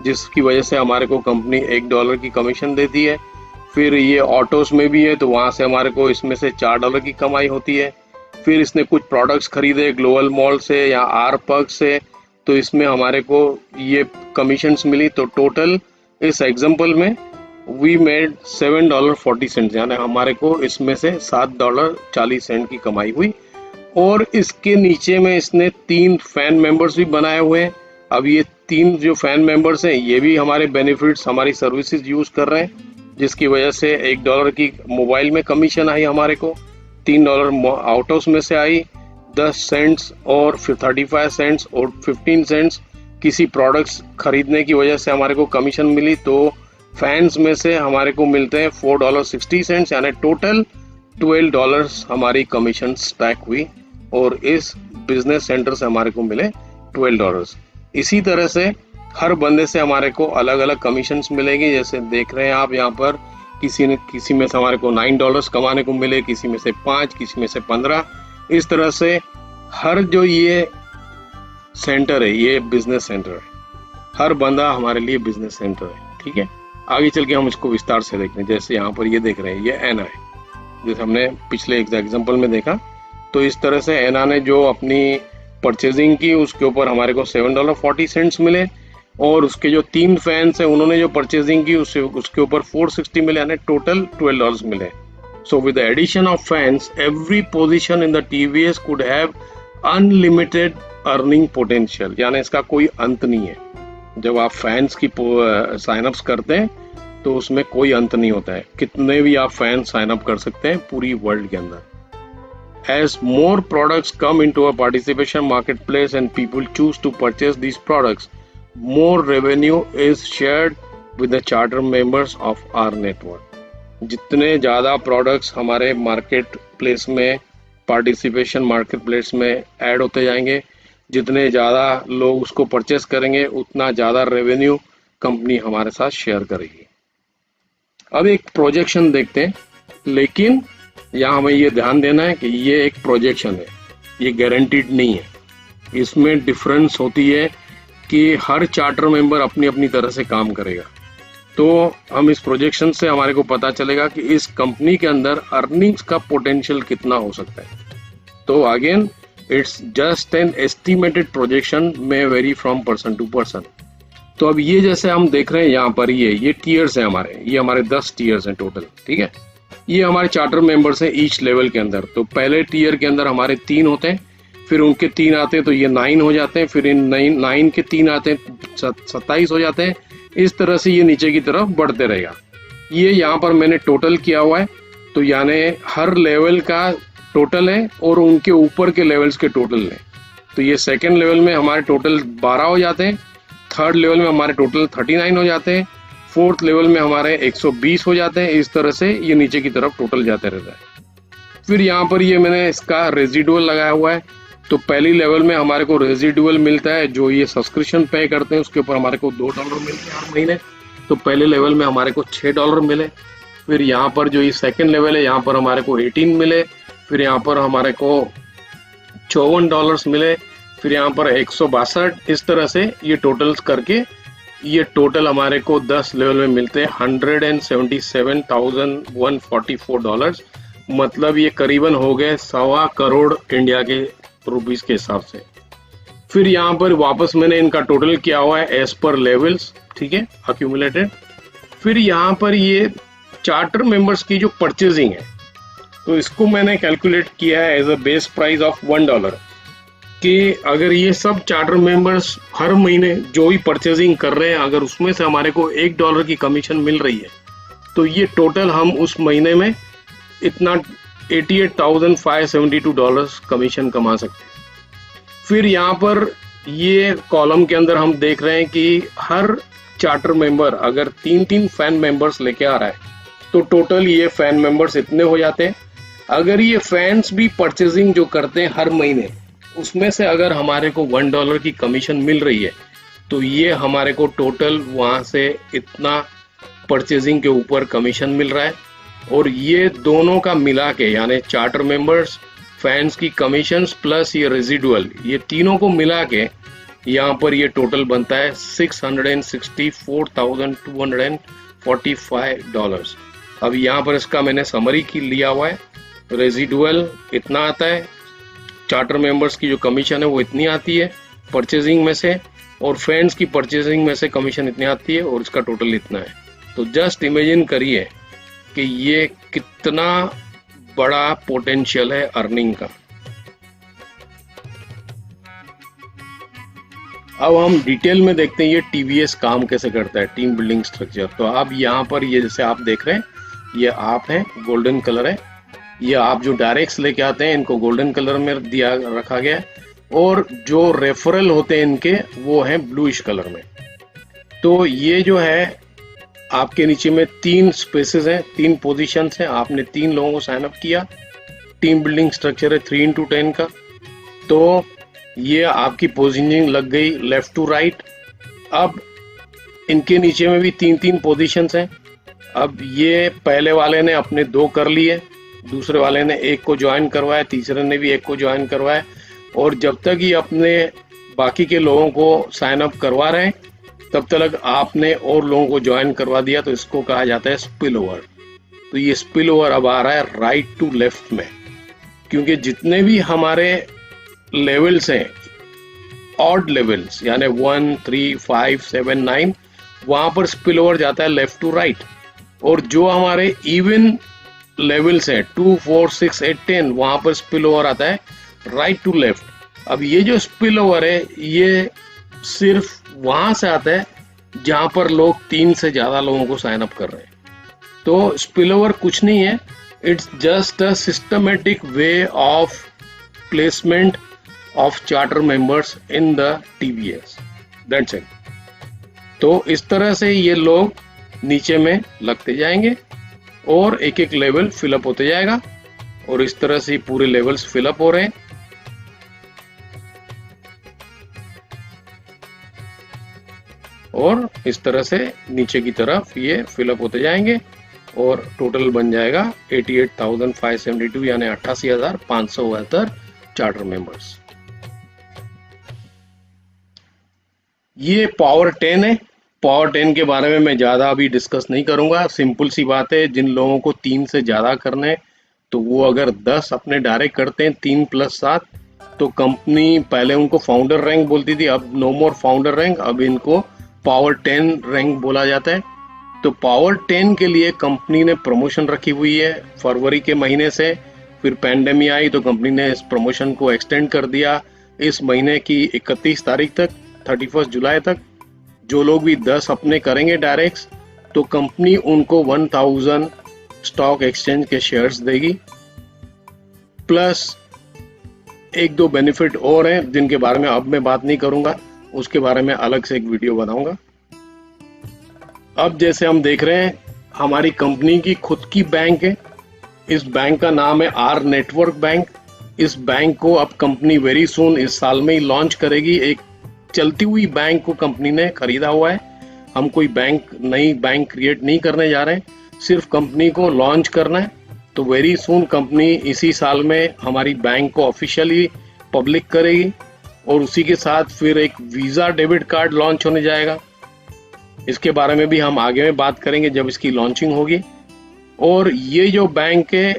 जिसकी वजह से हमारे को कंपनी $1 की कमीशन देती है। फिर ये ऑटोस में भी है, तो वहाँ से हमारे को इसमें से $4 की कमाई होती है। फिर इसने कुछ प्रोडक्ट्स खरीदे ग्लोबल मॉल से या आर पग से, तो इसमें हमारे को ये कमीशंस मिली। तो टोटल इस एग्जांपल में वी मेड $7.40, यानी हमारे को इसमें से $7.40 की कमाई हुई। और इसके नीचे में इसने 3 फैन मेंबर्स भी बनाए हुए हैं। अब ये 3 जो फैन मेंबर्स हैं ये भी हमारे बेनिफिट्स, हमारी सर्विसेज यूज कर रहे हैं, जिसकी वजह से $1 की मोबाइल में कमीशन आई हमारे को, $3 आउटहाउस में से आई, 10 सेंट्स और फिर 35 सेंट्स और 15 सेंट्स किसी प्रोडक्ट्स खरीदने की वजह से हमारे को कमीशन मिली। तो फैंस में से हमारे को मिलते हैं $4.60, यानी टोटल $12 हमारी कमीशन स्टैक हुई, और इस बिजनेस सेंटर से हमारे को मिले $12। इसी तरह से हर बंदे से हमारे को अलग अलग कमीशंस मिलेगी। जैसे देख रहे हैं आप यहाँ पर, किसी में से हमारे को $9 कमाने को मिले, किसी में से 5, किसी में से 15। इस तरह से हर जो ये सेंटर है ये बिजनेस सेंटर है, हर बंदा हमारे लिए बिजनेस सेंटर है, ठीक है। आगे चल के हम इसको विस्तार से देखते हैं। जैसे यहाँ पर ये देख रहे हैं ये एना है, जैसे हमने पिछले एग्जाम्पल में देखा। तो इस तरह से एना ने जो अपनी परचेजिंग की उसके ऊपर हमारे को $7.40 मिले, और उसके जो 3 फैंस हैं उन्होंने जो परचेजिंग की उसके ऊपर $4.60 मिले, यानी टोटल $12 मिले। So with the addition of fans, every position in the TBS could have unlimited earning potential, यानी इसका कोई अंत नहीं है। जब आप फैंस की साइन अप्स करते हैं तो उसमें कोई अंत नहीं होता है, कितने भी आप फैन साइन अप कर सकते हैं पूरी वर्ल्ड के अंदर। As more products come into a participation marketplace and people choose to purchase these products, more revenue is shared with the charter members of our network. जितने ज़्यादा प्रोडक्ट्स हमारे market place में, पार्टिसिपेशन मार्केट प्लेस में add होते जाएंगे, जितने ज़्यादा लोग उसको परचेस करेंगे, उतना ज़्यादा रेवेन्यू कंपनी हमारे साथ शेयर करेगी। अब एक प्रोजेक्शन देखते हैं, लेकिन यहाँ हमें ये ध्यान देना है कि ये एक प्रोजेक्शन है, ये गारंटीड नहीं है। इसमें डिफरेंस होती है कि हर चार्टर मेंबर अपनी अपनी तरह से काम करेगा। तो हम इस प्रोजेक्शन से हमारे को पता चलेगा कि इस कंपनी के अंदर अर्निंग्स का पोटेंशियल कितना हो सकता है। तो again it's just an estimated projection, may vary from person to person. तो अब ये जैसे हम देख रहे हैं यहाँ पर ये टीयर्स हैं हमारे, ये हमारे 10 टीयर्स हैं टोटल, ठीक है। ये हमारे चार्टर मेंबर्स हैं ईच लेवल के अंदर। तो पहले टीयर के अंदर हमारे 3 होते हैं, फिर उनके 3 आते हैं तो ये 9 हो जाते हैं, फिर इन 9 के 3 आते हैं 27 हो जाते हैं। इस तरह से ये नीचे की तरफ बढ़ते रहेगा। ये यहाँ पर मैंने टोटल किया हुआ है, तो यानी हर लेवल का टोटल है और उनके ऊपर के लेवल्स के टोटल है। तो ये सेकेंड लेवल में हमारे टोटल 12 हो जाते हैं, थर्ड लेवल में हमारे टोटल 39 हो जाते हैं, फोर्थ लेवल में हमारे 120 हो जाते हैं। इस तरह से ये नीचे की तरफ टोटल जाते रहता है। फिर यहाँ पर ये मैंने इसका रेजिडुअल लगाया हुआ है। तो पहली लेवल में हमारे को रेजिडुअल मिलता है, जो ये सब्सक्रिप्शन पे करते हैं उसके ऊपर हमारे को $2 मिलते हैं हर महीने। तो पहले लेवल में हमारे को $6 मिले। फिर यहाँ पर जो ये सेकेंड लेवल है, यहाँ पर हमारे को 18 मिले। फिर यहाँ पर हमारे को $54 मिले। फिर यहाँ पर 162। इस तरह से ये टोटल्स करके ये टोटल हमारे को 10 लेवल में मिलते हैं $177,144। मतलब ये करीबन हो गए 1.25 करोड़ इंडिया के रुपीस के हिसाब से। फिर यहाँ पर वापस मैंने इनका टोटल किया हुआ है एज पर लेवल्स, ठीक है, अक्यूमुलेटेड। फिर यहाँ पर ये चार्टर मेंबर्स की जो परचेजिंग है, तो इसको मैंने कैलकुलेट किया है as a base price of $1 कि अगर ये सब चार्टर मेंबर्स हर महीने जो भी परचेजिंग कर रहे हैं, अगर उसमें से हमारे को $1 की कमीशन मिल रही है, तो ये टोटल हम उस महीने में इतना $88,572 कमीशन कमा सकते हैं। फिर यहाँ पर ये कॉलम के अंदर हम देख रहे हैं कि हर चार्टर मेंबर अगर 3-3 फैन मेंबर्स लेके आ रहा है, तो टोटल ये फैन मेंबर्स इतने हो जाते हैं। अगर ये फैंस भी परचेजिंग जो करते हैं हर महीने, उसमें से अगर हमारे को $1 की कमीशन मिल रही है, तो ये हमारे को टोटल वहां से इतना परचेजिंग के ऊपर कमीशन मिल रहा है। और ये दोनों का मिला के, यानी चार्टर मेंबर्स, फैंस की कमीशंस प्लस ये रेजिडुअल, ये तीनों को मिला के यहाँ पर ये टोटल बनता है $664,245। अब यहाँ पर इसका मैंने समरी की लिया हुआ है। रेजिडुअल इतना आता है, चार्टर मेंबर्स की जो कमीशन है वो इतनी आती है परचेजिंग में से, और फैंस की परचेजिंग में से कमीशन इतनी आती है, और इसका टोटल इतना है। तो जस्ट इमेजिन करिए कि ये कितना बड़ा पोटेंशियल है अर्निंग का। अब हम डिटेल में देखते हैं ये टीवीएस काम कैसे करता है, टीम बिल्डिंग स्ट्रक्चर। तो आप यहाँ पर ये जैसे आप देख रहे हैं, ये आप है, गोल्डन कलर है। ये आप जो डायरेक्ट्स लेके आते हैं इनको गोल्डन कलर में दिया रखा गया है, और जो रेफरल होते हैं इनके वो हैं ब्लूइश कलर में। तो ये जो है आपके नीचे में 3 स्पेसेस हैं, 3 पोजीशंस हैं। आपने 3 लोगों को साइन अप किया। टीम बिल्डिंग स्ट्रक्चर है 3x10 का। तो ये आपकी पोजीशनिंग लग गई लेफ्ट टू राइट। अब इनके नीचे में भी 3-3 पोजीशंस हैं। अब ये पहले वाले ने अपने 2 कर लिए, दूसरे वाले ने 1 को ज्वाइन करवाया, तीसरे ने भी 1 को ज्वाइन करवाया, और जब तक ये अपने बाकी के लोगों को साइन अप करवा रहे हैं तब तक आपने और लोगों को ज्वाइन करवा दिया। तो इसको कहा जाता है स्पिल ओवर। तो ये स्पिल ओवर अब आ रहा है राइट टू लेफ्ट में, क्योंकि जितने भी हमारे लेवल्स हैं, ऑड लेवल्स यानी 1, 3, 5, 7, 9, वहां पर स्पिल ओवर जाता है लेफ्ट टू राइट। और जो हमारे इवन लेवल्स हैं 2, 4, 6, 8, 10, वहां पर स्पिल ओवर आता है राइट टू लेफ्ट। अब ये जो स्पिल ओवर है ये सिर्फ वहां से आता है जहां पर लोग 3 से ज्यादा लोगों को साइन अप कर रहे हैं। तो स्पिल ओवर कुछ नहीं है, it's just a systematic way of placement of charter members in the TVS, that's it. तो इस तरह से ये लोग नीचे में लगते जाएंगे और एक एक लेवल फिलअप होते जाएगा, और इस तरह से पूरे लेवल्स फिलअप हो रहे हैं। और इस तरह से नीचे की तरफ ये फिलअप होते जाएंगे। और टोटल बन जाएगा 88,572 यानी 88,572 चार्टर मेंबर्स। ये पावर 10 है। पावर 10 के बारे में मैं ज़्यादा अभी डिस्कस नहीं करूंगा। सिंपल सी बात है, जिन लोगों को 3 से ज़्यादा करने तो वो अगर 10 अपने डायरेक्ट करते हैं 3 + 7, तो कंपनी पहले उनको फाउंडर रैंक बोलती थी, अब नो मोर फाउंडर रैंक, अब इनको पावर 10 रैंक बोला जाता है। तो पावर 10 के लिए कंपनी ने प्रमोशन रखी हुई है फरवरी के महीने से। फिर पैंडेमिक आई तो कंपनी ने इस प्रमोशन को एक्सटेंड कर दिया इस महीने की 31 तारीख तक, 31 जुलाई तक। जो लोग भी 10 अपने करेंगे डायरेक्ट्स तो कंपनी उनको 1000 स्टॉक एक्सचेंज के शेयर्स देगी, प्लस 1-2 बेनिफिट और हैं जिनके बारे में अब मैं बात नहीं करूंगा, उसके बारे में अलग से एक वीडियो बनाऊंगा। अब जैसे हम देख रहे हैं, हमारी कंपनी की खुद की बैंक है। इस बैंक का नाम है आर नेटवर्क बैंक। इस बैंक को अब कंपनी वेरी सून इस साल में ही लॉन्च करेगी। एक चलती हुई बैंक को कंपनी ने खरीदा हुआ है। हम कोई नई बैंक क्रिएट नहीं करने जा रहे हैं, सिर्फ कंपनी को लॉन्च करना है। तो वेरी सून कंपनी इसी साल में हमारी बैंक को ऑफिशियली पब्लिक करेगी और उसी के साथ फिर एक वीजा डेबिट कार्ड लॉन्च होने जाएगा। इसके बारे में भी हम आगे में बात करेंगे जब इसकी लॉन्चिंग होगी। और ये जो बैंक है,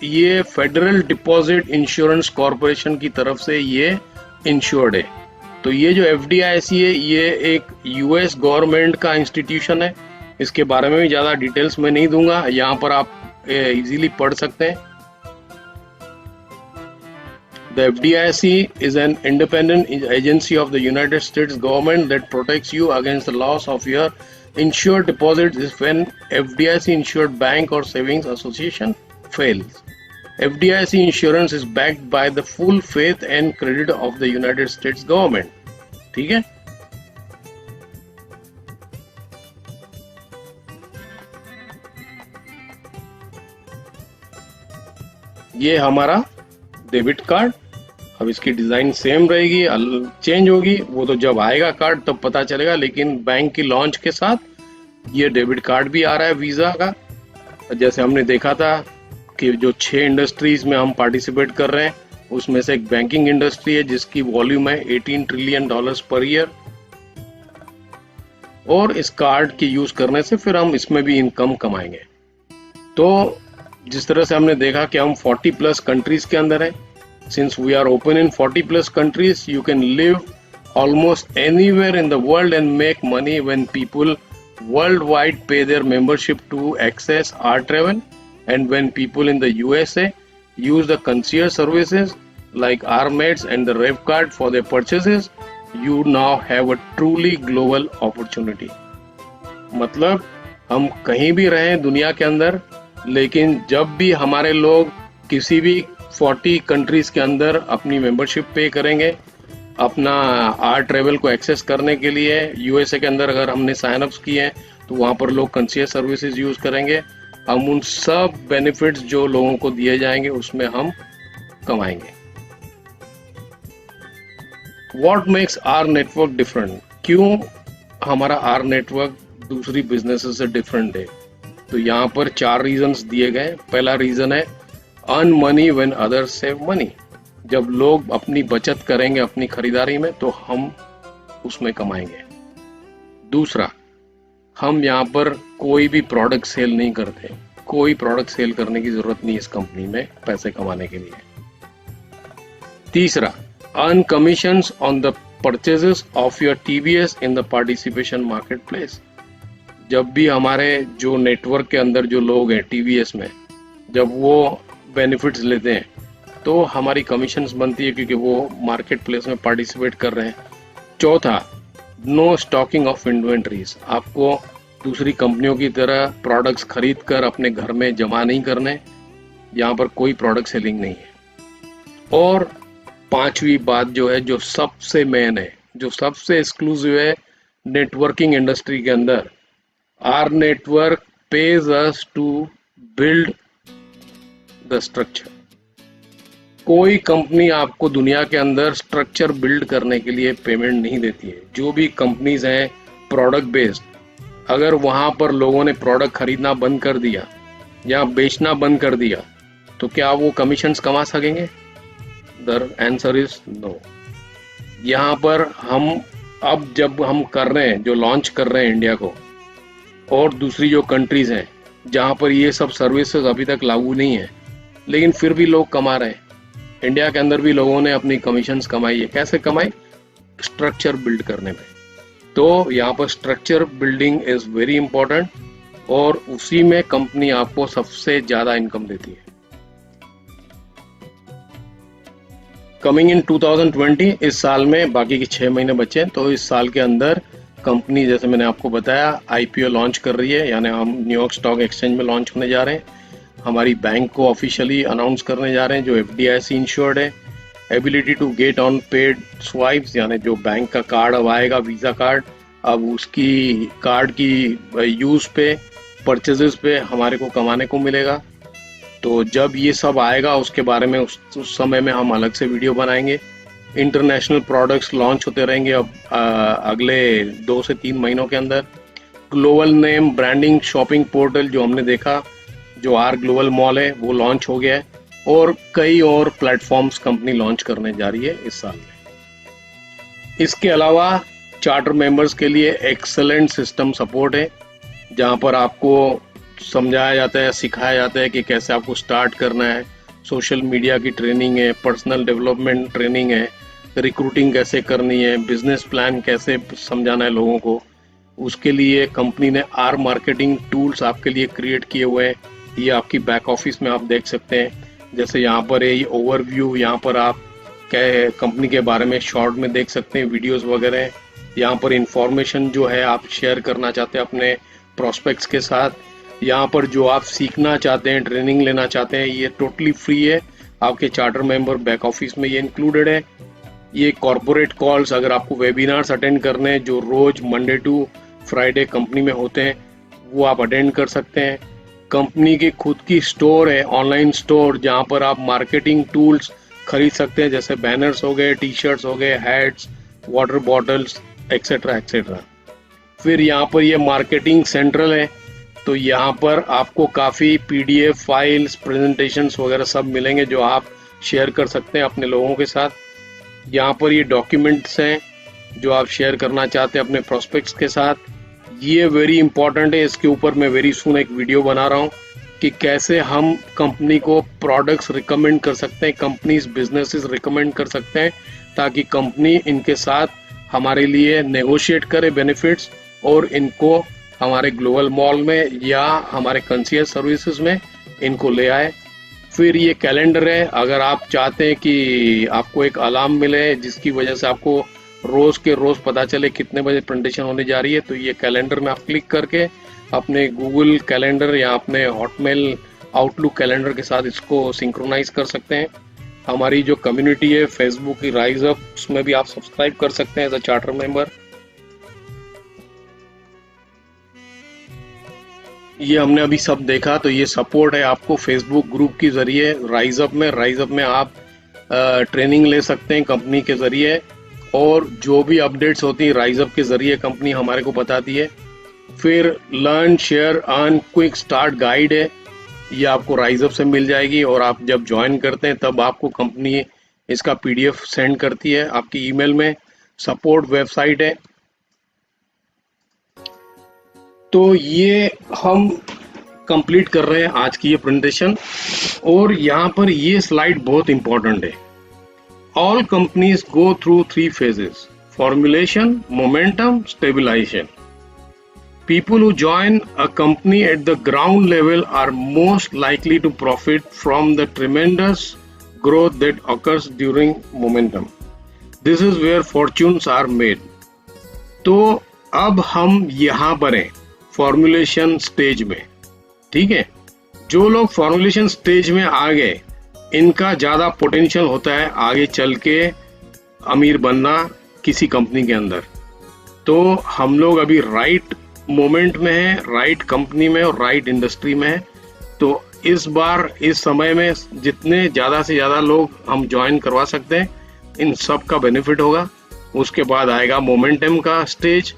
ये फेडरल डिपॉजिट इंश्योरेंस कॉरपोरेशन की तरफ से ये इंश्योर्ड है। तो ये जो FDIC है, ये एक US गवर्नमेंट का इंस्टीट्यूशन है। इसके बारे में भी ज़्यादा डिटेल्स मैं नहीं दूंगा, यहाँ पर आप इजीली पढ़ सकते हैं। The FDIC is an independent agency of the United States government that protects you against the loss of your insured deposits if an FDIC insured bank or savings association fails. FDIC insurance is backed by the full faith and credit of the United States government. ठीक है। ये हमारा debit card. अब इसकी design same रहेगी, change होगी वो तो जब आएगा कार्ड तब पता चलेगा, लेकिन बैंक की लॉन्च के साथ ये डेबिट कार्ड भी आ रहा है वीजा का। जैसे हमने देखा था कि जो 6 इंडस्ट्रीज में हम पार्टिसिपेट कर रहे हैं, उसमें से एक बैंकिंग इंडस्ट्री है जिसकी वॉल्यूम है $18 ट्रिलियन पर ईयर। और इस कार्ड के यूज करने से फिर हम इसमें भी इनकम कमाएंगे। तो जिस तरह से हमने देखा कि हम 40+ कंट्रीज के अंदर हैं, since we are open in 40+ countries, you can live almost anywhere in the world and make money when people worldwide pay their membership to access our travel, and when people in the USA use the concierge services like RMates and the Rev card for their purchases, you now have a truly global opportunity. मतलब हम कहीं भी रहें दुनिया के अंदर, लेकिन जब भी हमारे लोग किसी भी 40 कंट्रीज के अंदर अपनी मेंबरशिप पे करेंगे अपना आर ट्रेवल को एक्सेस करने के लिए, USA के अंदर अगर हमने साइन अप्स किए हैं तो वहाँ पर लोग कंसीयस सर्विसेज यूज करेंगे। हम उन सब बेनिफिट्स जो लोगों को दिए जाएंगे उसमें हम कमाएंगे। What makes our network different? क्यों हमारा आर नेटवर्क दूसरी बिजनेसेस से डिफरेंट है? तो यहाँ पर 4 रीजंस दिए गए। पहला रीजन है earn money when others save money. जब लोग अपनी बचत करेंगे अपनी खरीदारी में तो हम उसमें कमाएंगे। दूसरा, हम यहाँ पर कोई भी प्रोडक्ट सेल नहीं करते। कोई प्रोडक्ट सेल करने की जरूरत नहीं इस कंपनी में पैसे कमाने के लिए। तीसरा, earn commissions on the purchases of your TVS in the participation market place. जब भी हमारे जो नेटवर्क के अंदर जो लोग हैं TVS में, जब वो बेनिफिट्स लेते हैं तो हमारी कमीशंस बनती है क्योंकि वो मार्केट प्लेस में पार्टिसिपेट कर रहे हैं। चौथा, नो स्टॉकिंग ऑफ इन्वेंट्रीज। आपको दूसरी कंपनियों की तरह प्रोडक्ट्स खरीद कर अपने घर में जमा नहीं करने, यहाँ पर कोई प्रोडक्ट सेलिंग नहीं है। और 5वीं बात जो है, जो सबसे मेन है, जो सबसे एक्सक्लूसिव है नेटवर्किंग इंडस्ट्री के अंदर, R network pays us to build the structure. कोई कंपनी आपको दुनिया के अंदर स्ट्रक्चर बिल्ड करने के लिए पेमेंट नहीं देती है। जो भी कंपनीज हैं प्रोडक्ट बेस्ड, अगर वहाँ पर लोगों ने प्रोडक्ट खरीदना बंद कर दिया या बेचना बंद कर दिया तो क्या वो कमीशंस कमा सकेंगे? The answer is no. यहाँ पर हम अब जब हम कर रहे हैं, जो लॉन्च कर रहे हैं इंडिया को, और दूसरी जो कंट्रीज हैं जहाँ पर ये सब सर्विसेज अभी तक लागू नहीं है, लेकिन फिर भी लोग कमा रहे हैं। इंडिया के अंदर भी लोगों ने अपनी कमीशंस कमाई है। कैसे कमाई? स्ट्रक्चर बिल्ड करने में। तो यहाँ पर structure building is very important, और उसी में कंपनी आपको सबसे ज्यादा इनकम देती है। कमिंग इन 2020, इस साल में बाकी के 6 महीने बचे हैं, तो इस साल के अंदर कंपनी, जैसे मैंने आपको बताया, आईपीओ लॉन्च कर रही है, यानी हम न्यूयॉर्क स्टॉक एक्सचेंज में लॉन्च होने जा रहे हैं। हमारी बैंक को ऑफिशियली अनाउंस करने जा रहे हैं, जो एफडीआईसी इंश्योर्ड है। Ability to get on paid swipes, यानी जो बैंक का कार्ड अब आएगा, वीजा कार्ड, अब उसकी कार्ड की यूज पे, परचेजेस पे हमारे को कमाने को मिलेगा। तो जब ये सब आएगा उसके बारे में उस समय में हम अलग से वीडियो बनाएंगे। इंटरनेशनल प्रोडक्ट्स लॉन्च होते रहेंगे अब अगले 2 से 3 महीनों के अंदर। Global name branding shopping portal जो हमने देखा, जो आर ग्लोबल मॉल है, वो लॉन्च हो गया है, और कई और प्लेटफॉर्म्स कंपनी लॉन्च करने जा रही है इस साल में। इसके अलावा चार्टर मेंबर्स के लिए एक्सेलेंट सिस्टम सपोर्ट है, जहां पर आपको समझाया जाता है, सिखाया जाता है कि कैसे आपको स्टार्ट करना है। सोशल मीडिया की ट्रेनिंग है, पर्सनल डेवलपमेंट ट्रेनिंग है, रिक्रूटिंग कैसे करनी है, बिजनेस प्लान कैसे समझाना है लोगों को। उसके लिए कंपनी ने आर मार्केटिंग टूल्स आपके लिए क्रिएट किए हुए हैं। ये आपकी बैक ऑफिस में आप देख सकते हैं। जैसे यहाँ पर है ये ओवरव्यू, यहाँ पर आप क्या कंपनी के बारे में शॉर्ट में देख सकते हैं, वीडियोस वगैरह। यहाँ पर इंफॉर्मेशन जो है आप शेयर करना चाहते हैं अपने प्रोस्पेक्ट्स के साथ। यहाँ पर जो आप सीखना चाहते हैं, ट्रेनिंग लेना चाहते हैं, ये टोटली फ्री है। आपके चार्टर मेंबर बैक ऑफिस में ये इंक्लूडेड है। ये कॉर्पोरेट कॉल्स, अगर आपको वेबिनार्स अटेंड करने हैं जो रोज मंडे टू फ्राइडे कंपनी में होते हैं, वो आप अटेंड कर सकते हैं। कंपनी की खुद की स्टोर है, ऑनलाइन स्टोर, जहाँ पर आप मार्केटिंग टूल्स खरीद सकते हैं, जैसे बैनर्स हो गए, टी शर्ट्स हो गए, hats, water bottles, etcetera etcetera. फिर यहाँ पर ये मार्केटिंग सेंट्रल है, तो यहाँ पर आपको काफ़ी पीडीएफ फाइल्स, प्रेजेंटेशंस वगैरह सब मिलेंगे जो आप शेयर कर सकते हैं अपने लोगों के साथ। यहाँ पर ये डॉक्यूमेंट्स हैं जो आप शेयर करना चाहते हैं अपने प्रोस्पेक्ट्स के साथ। ये वेरी इंपॉर्टेंट है, इसके ऊपर मैं वेरी सून एक वीडियो बना रहा हूँ कि कैसे हम कंपनी को प्रोडक्ट्स रिकमेंड कर सकते हैं, कंपनीज बिजनेसेस रिकमेंड कर सकते हैं, ताकि कंपनी इनके साथ हमारे लिए नेगोशिएट करे बेनिफिट्स, और इनको हमारे ग्लोबल मॉल में या हमारे कंसीयज सर्विसेज में इनको ले आए। फिर ये कैलेंडर है, अगर आप चाहते हैं कि आपको एक अलार्म मिले जिसकी वजह से आपको रोज के रोज पता चले कितने बजे प्रेजेंटेशन होने जा रही है, तो ये कैलेंडर में आप क्लिक करके अपने गूगल कैलेंडर या अपने हॉटमेल आउटलुक कैलेंडर के साथ इसको सिंक्रोनाइज कर सकते हैं। हमारी जो कम्युनिटी है फेसबुक की राइज अप, उसमें भी आप सब्सक्राइब कर सकते हैं एज अ चार्टर मेंबर। ये हमने अभी सब देखा, तो ये सपोर्ट है आपको फेसबुक ग्रुप के जरिए राइज अप में। राइज अप में आप ट्रेनिंग ले सकते हैं कंपनी के जरिए, और जो भी अपडेट्स होती है राइज अप के जरिए कंपनी हमारे को बताती है। फिर learn share earn quick start guide है, ये आपको राइज अप से मिल जाएगी, और आप जब ज्वाइन करते हैं तब आपको कंपनी इसका पीडीएफ सेंड करती है आपकी ईमेल में। सपोर्ट वेबसाइट है। तो ये हम कंप्लीट कर रहे हैं आज की ये प्रेजेंटेशन, और यहाँ पर ये स्लाइड बहुत इंपॉर्टेंट है। All companies go through 3 phases: formulation, momentum, stabilization. People who join a company at the ground level are most likely to profit from the tremendous growth that occurs during momentum. This is where fortunes are made. तो अब हम यहाँ पर हैं formulation stage में, ठीक है। जो लोग फॉर्मुलेशन स्टेज में आ गए, इनका ज्यादा पोटेंशियल होता है आगे चल के अमीर बनना किसी कंपनी के अंदर। तो हम लोग अभी राइट मोमेंट में है, राइट कंपनी में और राइट इंडस्ट्री में है। तो इस बार इस समय में जितने ज्यादा से ज्यादा लोग हम ज्वाइन करवा सकते हैं, इन सब का बेनिफिट होगा। उसके बाद आएगा मोमेंटम का स्टेज,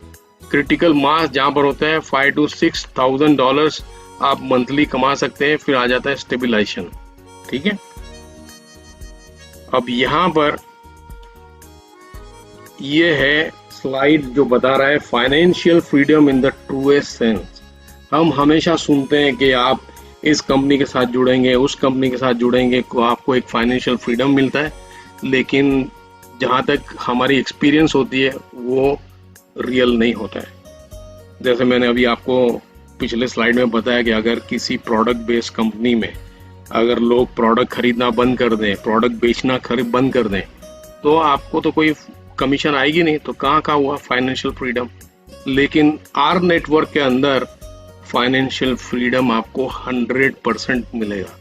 क्रिटिकल मास जहां पर होता है $5,000 to $6,000 आप मंथली कमा सकते हैं। फिर आ जाता है स्टेबलाइजेशन। ठीक है, अब यहां पर ये है स्लाइड जो बता रहा है financial freedom in the truest sense. हम हमेशा सुनते हैं कि आप इस कंपनी के साथ जुड़ेंगे, उस कंपनी के साथ जुड़ेंगे तो आपको एक फाइनेंशियल फ्रीडम मिलता है, लेकिन जहां तक हमारी एक्सपीरियंस होती है वो रियल नहीं होता है। जैसे मैंने अभी आपको पिछले स्लाइड में बताया कि अगर किसी प्रोडक्ट बेस्ड कंपनी में अगर लोग प्रोडक्ट खरीदना बंद कर दें, प्रोडक्ट बेचना बंद कर दें, तो आपको तो कोई कमीशन आएगी नहीं, तो कहाँ हुआ फाइनेंशियल फ्रीडम। लेकिन आर नेटवर्क के अंदर फाइनेंशियल फ्रीडम आपको 100% मिलेगा।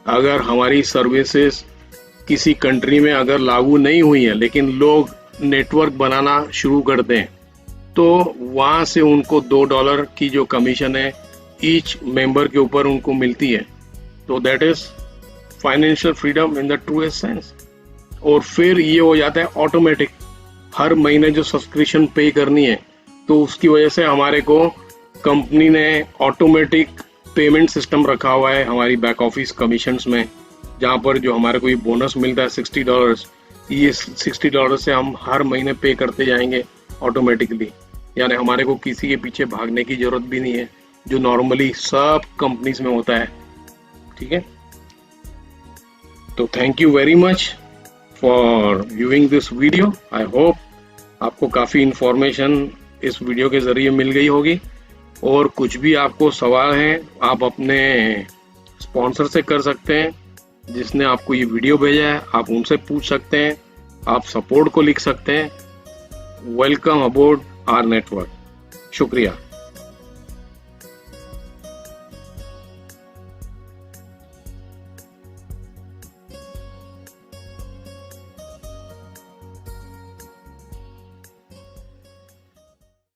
अगर हमारी सर्विसेज किसी कंट्री में अगर लागू नहीं हुई है लेकिन लोग नेटवर्क बनाना शुरू कर दें, तो वहां से उनको $2 की जो कमीशन है ईच मेंबर के ऊपर उनको मिलती है। तो that is financial freedom in the truest sense. और फिर ये हो जाता है ऑटोमेटिक, हर महीने जो सब्सक्रिप्शन पे करनी है, तो उसकी वजह से हमारे को कंपनी ने ऑटोमेटिक पेमेंट सिस्टम रखा हुआ है हमारी बैक ऑफिस कमीशंस में, जहाँ पर जो हमारे को ये बोनस मिलता है $60, ये $60 से हम हर महीने पे करते जाएंगे ऑटोमेटिकली। यानी हमारे को किसी के पीछे भागने की जरूरत भी नहीं है, जो नॉर्मली सब कंपनीज में होता है। ठीक है, तो thank you very much for viewing this video. I hope आपको काफ़ी इंफॉर्मेशन इस वीडियो के ज़रिए मिल गई होगी। और कुछ भी आपको सवाल हैं आप अपने स्पॉन्सर से कर सकते हैं, जिसने आपको ये वीडियो भेजा है, आप उनसे पूछ सकते हैं, आप सपोर्ट को लिख सकते हैं। Welcome aboard our network. शुक्रिया।